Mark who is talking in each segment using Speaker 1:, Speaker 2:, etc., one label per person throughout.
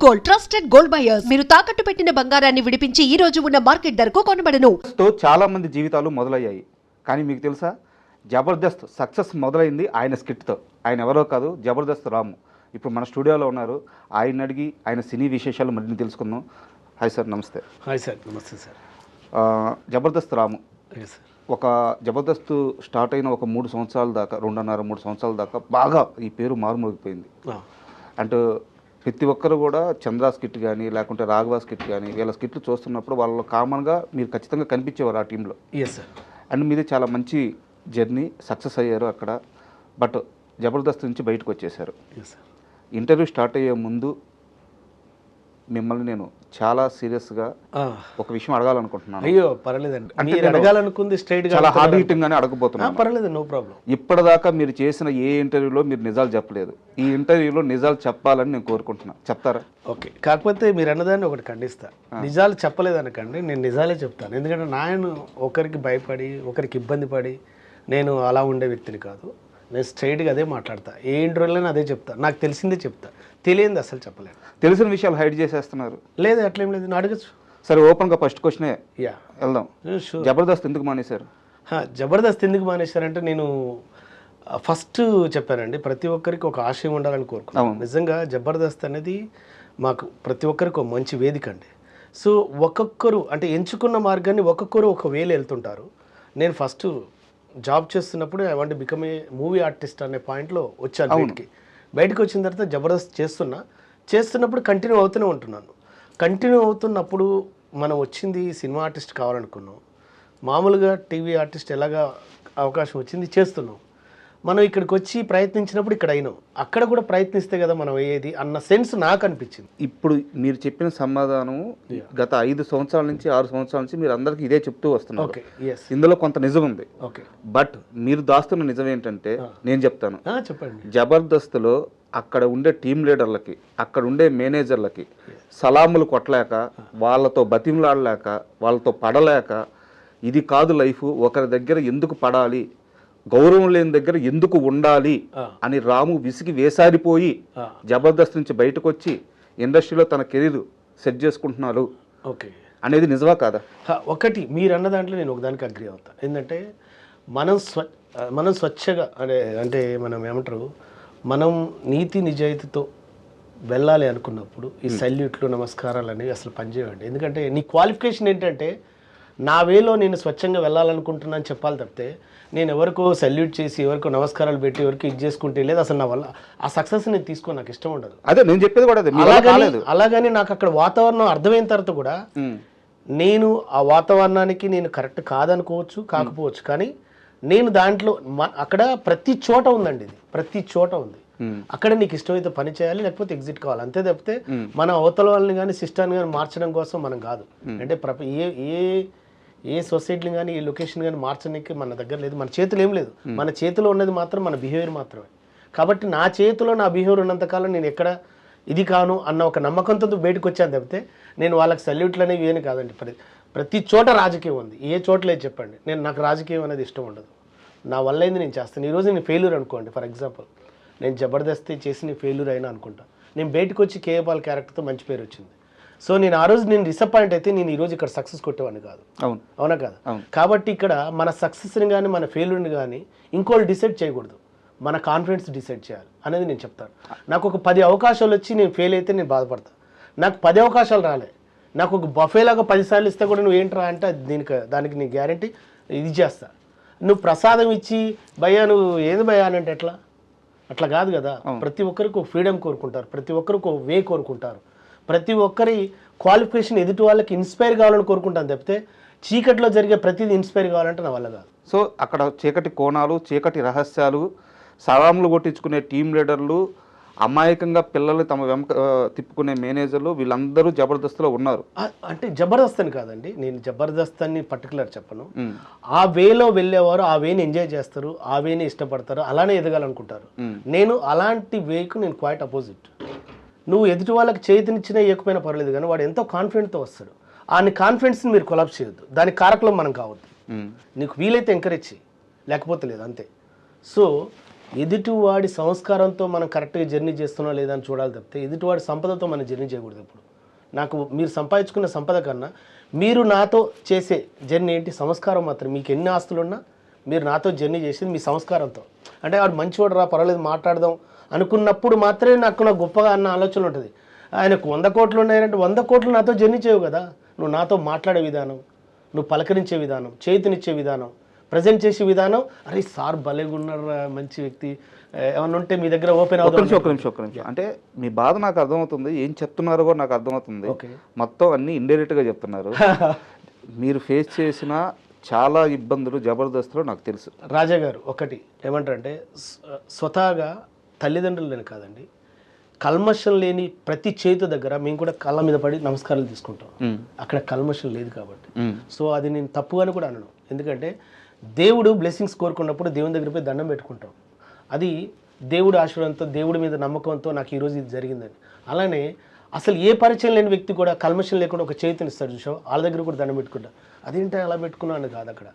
Speaker 1: Gold, trusted gold buyers. మీరు తాకట్టు పెట్టిన బంగారాన్ని విడిపించి ఈ రోజు ఉన్న మార్కెట్ ధరకు కొనబడను.
Speaker 2: చాలా మంది జీవితాలు మొదలయ్యాయి. కానీ మీకు తెలుసా, జబర్దస్త్ సక్సెస్ మొదలైంది ఆయన స్కిట్తో. ఆయన ఎవరో కాదు, జబర్దస్త్ రాము. ఇప్పుడు మన స్టూడియోలో ఉన్నారు. ఆయన అడిగి ఆయన సినీ విశేషాలు మరిన్ని తెలుసుకుందాం. హాయ్ సార్, నమస్తే.
Speaker 3: హాయ్ సార్, నమస్తే సార్.
Speaker 2: జబర్దస్త్ రాము
Speaker 3: సార్,
Speaker 2: ఒక జబర్దస్త్ స్టార్ట్ అయిన ఒక 3 సంవత్సరాల దాకా, 2.5-3 సంవత్సరాల దాకా బాగా ఈ పేరు మారుమోగిపోయింది. అంటే ప్రతి ఒక్కరు కూడా చంద్రా స్కిట్ కానీ లేకుంటే రాఘవ స్కిట్ కానీ వీళ్ళ స్కిట్లు చూస్తున్నప్పుడు వాళ్ళు కామన్గా మీరు ఖచ్చితంగా కనిపించేవారు ఆ టీంలో.
Speaker 3: Yes sir.
Speaker 2: అండ్ మీది చాలా మంచి జర్నీ, సక్సెస్ అయ్యారు అక్కడ. బట్ జబర్దస్త్ నుంచి బయటకు వచ్చేసారు. ఇంటర్వ్యూ స్టార్ట్ అయ్యే ముందు మిమ్మల్ని నేను చాలా సీరియస్గా ఒక విషయం అడగాలనుకుంటున్నాను.
Speaker 3: అయ్యో పర్లేదండి, మీరు అడగాలనుకుంది స్ట్రైట్ గా
Speaker 2: చాలా హార్డ్ హిట్టింగ్ గానే అడగబోతున్నాను.
Speaker 3: పర్లేదు, నో ప్రాబ్లం.
Speaker 2: ఇప్పటిదాకా మీరు చేసిన ఏ ఇంటర్వ్యూలో మీరు నిజాలు చెప్పలేదు. ఈ ఇంటర్వ్యూలో నిజాలు చెప్పాలని నేను కోరుకుంటున్నాను. చెప్తారా?
Speaker 3: ఓకే, కాకపోతే మీరు అన్నదాన్ని ఒకటి ఖండిస్తా. నిజాలు చెప్పలేదనకండి, నేను నిజాలే చెప్తాను. ఎందుకంటే నేను ఒకరికి భయపడి ఒకరికి ఇబ్బంది పడి నేను అలా ఉండే వ్యక్తిని కాదు. నేను స్ట్రైట్గా అదే మాట్లాడతా. ఏ ఇంటర్వ్యూలోనే అదే చెప్తా. నాకు తెలిసిందే చెప్తా, తెలియంది అసలు చెప్పలేను.
Speaker 2: తెలిసిన విషయాలు హైడ్ చేసేస్తున్నారు.
Speaker 3: లేదు, అట్లేం లేదు, నేను అడగచ్చు.
Speaker 2: సరే, ఓపెన్గా ఫస్ట్ క్వశ్చనే వెళ్దాం. జబర్దస్త్ ఎందుకు మానేశారు?
Speaker 3: జబర్దస్త్ ఎందుకు మానేశారంటే, నేను ఫస్ట్ చెప్పానండి, ప్రతి ఒక్కరికి ఒక ఆశయం ఉండాలని కోరుకున్నాను. నిజంగా జబర్దస్త్ అనేది మాకు ప్రతి ఒక్కరికి ఒక మంచి వేదిక అండి. సో ఒక్కొక్కరు అంటే ఎంచుకున్న మార్గాన్ని ఒక్కొక్కరు ఒక వేలు వెళ్తుంటారు. నేను ఫస్ట్ జాబ్ చేస్తున్నప్పుడు I want become a movie artist అనే పాయింట్లో వచ్చాను. బయటకు వచ్చిన తర్వాత జబర్దస్త్ చేస్తున్నప్పుడు కంటిన్యూ అవుతూనే ఉంటున్నాను. కంటిన్యూ అవుతున్నప్పుడు మనం వచ్చింది సినిమా ఆర్టిస్ట్ కావాలనుకున్నాం. మామూలుగా టీవీ ఆర్టిస్ట్ ఎలాగా అవకాశం వచ్చింది చేస్తున్నాం. మనం ఇక్కడికి వచ్చి ప్రయత్నించినప్పుడు ఇక్కడ అయినాం. అక్కడ కూడా ప్రయత్నిస్తే కదా మనం అయ్యేది అన్న సెన్స్ నాకు అనిపించింది.
Speaker 2: ఇప్పుడు మీరు చెప్పిన సమాధానం గత 5 సంవత్సరాల నుంచి 6 సంవత్సరాల నుంచి మీరు అందరికీ ఇదే చెప్తూ వస్తున్నారు. ఇందులో కొంత నిజం ఉంది. బట్ మీరు దాస్తున్న నిజం ఏంటంటే నేను చెప్తాను.
Speaker 3: చెప్పండి.
Speaker 2: జబర్దస్త్లో అక్కడ ఉండే టీం లీడర్లకి, అక్కడ ఉండే మేనేజర్లకి సలాములు కొట్టలేక, వాళ్ళతో బతిమలాడలేక, వాళ్ళతో పడలేక, ఇది కాదు లైఫ్, ఒకరి దగ్గర ఎందుకు పడాలి, గౌరవం లేని దగ్గర ఎందుకు ఉండాలి అని రాము విసిగి వేసారిపోయి జబర్దస్త్ నుంచి బయటకు వచ్చి ఇండస్ట్రీలో తన కెరీర్ సెట్ చేసుకుంటున్నారు అనేది నిజమా కాదా?
Speaker 3: ఒకటి మీరు అన్న దాంట్లో నేను ఒకదానికి అగ్రి అవుతా. ఏంటంటే మనం స్వచ్ఛగా అంటే మనం ఏమంటారు, మనం నీతి నిజాయితీతో వెళ్ళాలి అనుకున్నప్పుడు ఈ సల్యూట్లు నమస్కారాలు అనేవి అసలు పనిచేయండి. ఎందుకంటే నీ క్వాలిఫికేషన్ ఏంటంటే నా వేలో నేను స్వచ్ఛంగా వెళ్ళాలనుకుంటున్నాను చెప్పాలి తప్పితే నేను ఎవరికో సల్యూట్ చేసి ఎవరికో నమస్కారాలు పెట్టి ఎవరికి ఇది చేసుకుంటే లేదు. అసలు నా వల్ల ఆ సక్సెస్ నేను తీసుకో నాకు ఇష్టం ఉండదు.
Speaker 2: అదే నేను చెప్పేది కూడా.
Speaker 3: అలాగని నాకు అక్కడ వాతావరణం అర్థమైన తర్వాత కూడా నేను ఆ వాతావరణానికి నేను కరెక్ట్ కాదనుకోవచ్చు, కాకపోవచ్చు, కానీ నేను దాంట్లో అక్కడ ప్రతి చోట ఉందండి. ఇది ప్రతి చోట ఉంది. అక్కడ నీకు ఇష్టమైతే పని చేయాలి, లేకపోతే ఎగ్జిట్ కావాలి, అంతే తప్పితే మన అవతల వాళ్ళని కానీ సిస్టాన్ని కానీ మార్చడం కోసం మనం కాదు. అంటే ఏ సొసైటీని కానీ ఏ లొకేషన్ కానీ మార్చడానికి మన దగ్గర లేదు, మన చేతులు ఏం లేదు. మన చేతిలో ఉన్నది మాత్రం మన బిహేవియర్ మాత్రమే. కాబట్టి నా చేతిలో నా బిహేవియర్ ఉన్నంతకాలం నేను ఎక్కడ ఇది కాను అన్న ఒక నమ్మకంతో బయటకు వచ్చాను తప్పితే నేను వాళ్ళకి సల్యూట్లు అనేవి ఏమి కాదండి. ప్రతి చోట రాజకీయం ఉంది. ఏ చోట లేదు చెప్పండి. నాకు రాజకీయం అనేది ఇష్టం ఉండదు. నా వల్ల అయింది నేను చేస్తాను. ఈరోజు నేను ఫెయిల్యూర్ అనుకోండి, ఫర్ ఎగ్జాంపుల్ నేను జబర్దస్త్ చేసి నేను ఫెయిల్యూర్ అయినా అనుకుంటా. నేను బయటకు వచ్చి కేఏపాల్ క్యారెక్టర్తో మంచి పేరు వచ్చింది. సో నేను ఆ రోజు నేను డిసప్పాయింట్ అయితే నేను ఈరోజు ఇక్కడ సక్సెస్ కొట్టేవాడిని కాదు. అవునా కాదు? కాబట్టి ఇక్కడ మన సక్సెస్ని కానీ మన ఫెయిల్యూర్ని కానీ ఇంకోళ్ళు డిసైడ్ చేయకూడదు, మన కాన్ఫిడెన్స్ డిసైడ్ చేయాలి అనేది నేను చెప్తాను. నాకు ఒక 10 అవకాశాలు వచ్చి నేను ఫెయిల్ అయితే నేను బాధపడతాను. నాకు 10 అవకాశాలు రాలే, నాకు ఒక బఫేలాగా 10 సార్లు ఇస్తే కూడా నువ్వు ఏంట్రా అంటే దానికి నీ గ్యారంటీ ఇది చేస్తా. నువ్వు ప్రసాదం ఇచ్చి భయ్యా నువ్వు ఏది భయ్యా అని అంటే అట్లా కాదు కదా. ప్రతి ఒక్కరికి ఒక ఫ్రీడమ్ కోరుకుంటారు, ప్రతి ఒక్కరికి ఒక వే కోరుకుంటారు, ప్రతి ఒక్కరి క్వాలిఫికేషన్ ఎదుటి వాళ్ళకి ఇన్స్పైర్ కావాలని కోరుకుంటాను తప్పితే చీకట్లో జరిగే ప్రతిదీ ఇన్స్పైర్ కావాలంటే నా వల్ల కాదు.
Speaker 2: సో అక్కడ చీకటి కోణాలు, చీకటి రహస్యాలు, సలాములు కొట్టించుకునే టీం లీడర్లు, అమాయకంగా పిల్లలు తమ వెంక తిప్పుకునే మేనేజర్లు, వీళ్ళందరూ జబర్దస్త్లో ఉన్నారు.
Speaker 3: అంటే జబర్దస్త్ అని కాదండి, నేను జబర్దస్త్ అని పర్టికులర్ చెప్పను. ఆ వేలో వెళ్ళేవారు ఆ వేని ఎంజాయ్ చేస్తారు, ఆ వేని ఇష్టపడతారు, అలానే ఎదగాలనుకుంటారు. నేను అలాంటి వేకు నేను క్వైట్ అపోజిట్. నువ్వు ఎదుటి వాళ్ళకి చేతినిచ్చినా ఇవ్వకపోయినా పర్లేదు, కానీ వాడు ఎంతో కాన్ఫిడెంట్తో వస్తాడు. ఆ కాన్ఫిడెన్స్ని మీరు కొలాప్స్ చేయొద్దు, దానికి కారకులం మనం కావద్దు. నీకు వీలైతే ఎంకరేజ్ చేయి, లేకపోతే లేదు, అంతే. సో ఎదుటివాడి సంస్కారంతో మనం కరెక్ట్గా జర్నీ చేస్తున్నా లేదా అని చూడాలి తప్పితే ఎదుటివాడి సంపదతో మనం జర్నీ చేయకూడదు. ఇప్పుడు నాకు మీరు సంపాదించుకున్న సంపద కన్నా మీరు నాతో చేసే జర్నీ ఏంటి? సంస్కారం మాత్రం. మీకు ఎన్ని ఆస్తులున్నా మీరు నాతో జర్నీ చేసేది మీ సంస్కారంతో. అంటే వాడు మంచివాడు రా, పర్వాలేదు మాట్లాడదాం అనుకున్నప్పుడు మాత్రమే నాకు గొప్పగా అన్న ఆలోచన ఉంటుంది. ఆయనకు 100 కోట్లు ఉన్నాయంటే 100 కోట్లు నాతో జర్నీ చేయవు కదా. నువ్వు నాతో మాట్లాడే విధానం, నువ్వు పలకరించే విధానం, చేతినిచ్చే విధానం, ప్రజెంట్ చేసే విధానం, అరే సార్ భలేగున్నారు, మంచి వ్యక్తి, ఏమన్నా ఉంటే మీ దగ్గర ఓపెన్ అవుతుంది.
Speaker 2: ఒక నిమిషం అంటే మీ బాధ నాకు అర్థమవుతుంది, ఏం చెప్తున్నారో కూడా నాకు అర్థమవుతుంది.
Speaker 3: ఓకే,
Speaker 2: మొత్తం అన్ని ఇండైరెక్ట్గా చెప్తున్నారు. మీరు ఫేస్ చేసిన చాలా ఇబ్బందులు జబర్దస్త్లో నాకు తెలుసు.
Speaker 3: రాజా గారు ఒకటి ఏమంటారంటే స్వతహాగా తల్లిదండ్రులని కాదండి, కల్మషం లేని ప్రతి చేతు దగ్గర మేము కూడా కళ్ళ మీద పడి నమస్కారాలు తీసుకుంటాం. అక్కడ కల్మషం లేదు కాబట్టి. సో అది నేను తప్పుగాని కూడా అనను. ఎందుకంటే దేవుడు బ్లెస్సింగ్స్ కోరుకున్నప్పుడు దేవుని దగ్గర పోయి దండం పెట్టుకుంటాం. అది దేవుడి ఆశీర్వాదంతో, దేవుడి మీద నమ్మకంతో నాకు ఈరోజు ఇది జరిగిందని. అలానే అసలు ఏ పరిచయం లేని వ్యక్తి కూడా కల్మషం లేకుండా ఒక చేతిని ఇస్తాడు చూసావు, వాళ్ళ దగ్గర కూడా దండం పెట్టుకుంటా. అదేంటి అలా పెట్టుకున్నాను కాదు, అక్కడ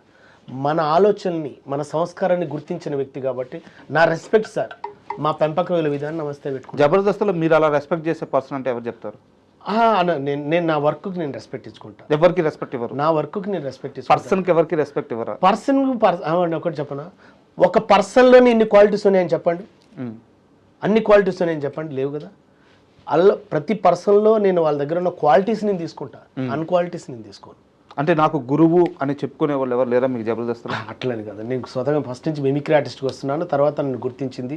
Speaker 3: మన ఆలోచనని, మన సంస్కారాన్ని గుర్తించిన వ్యక్తి కాబట్టి నా రెస్పెక్ట్ సార్. మా పెంపకం విధానం నమస్తే పెట్టుకుంటాను.
Speaker 2: జబర్దస్త్లో మీరు అలా రెస్పెక్ట్ చేసే పర్సన్ అంటే ఎవరు చెప్తారు?
Speaker 3: నేను నా వర్క్కి నేను రెస్పెక్ట్ ఇచ్చుకుంటా.
Speaker 2: ఎవరికి రెస్పెక్ట్ ఇవ్వరు?
Speaker 3: నా వర్క్కి నేను రెస్పెక్ట్ ఇచ్చుకుంటా.
Speaker 2: పర్సన్కి ఎవరికి రెస్పెక్ట్ ఇవ్వరా?
Speaker 3: పర్సన్ ఒకటి చెప్పనా, ఒక పర్సన్లోనే ఇన్ని క్వాలిటీస్ ఉన్నాయని చెప్పండి, అన్ని క్వాలిటీస్ ఉన్నాయని చెప్పండి, లేవు కదా. అలా ప్రతి పర్సన్లో నేను వాళ్ళ దగ్గర ఉన్న క్వాలిటీస్ నేను తీసుకుంటా, అన్క్వాలిటీస్ నేను తీసుకోను.
Speaker 2: అంటే నాకు గురువు అని చెప్పుకునే వాళ్ళు ఎవరు లేరా మీకు జబర్దస్త్లో?
Speaker 3: అట్లని కదా, నేను స్వతగా ఫస్ట్ నుంచి మిమిక్రీ ఆర్టిస్ట్కి వస్తున్నాను. తర్వాత నన్ను గుర్తించింది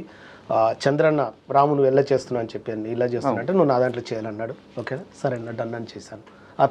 Speaker 3: చంద్రన్న, రాము నువ్వు ఎలా చేస్తున్నావు అని చెప్పాను, ఇలా చేస్తున్నా అంటే నువ్వు నా దాంట్లో చేయాలన్నాడు. ఓకేనా, సరే అన్న డన్ అని చేశాను.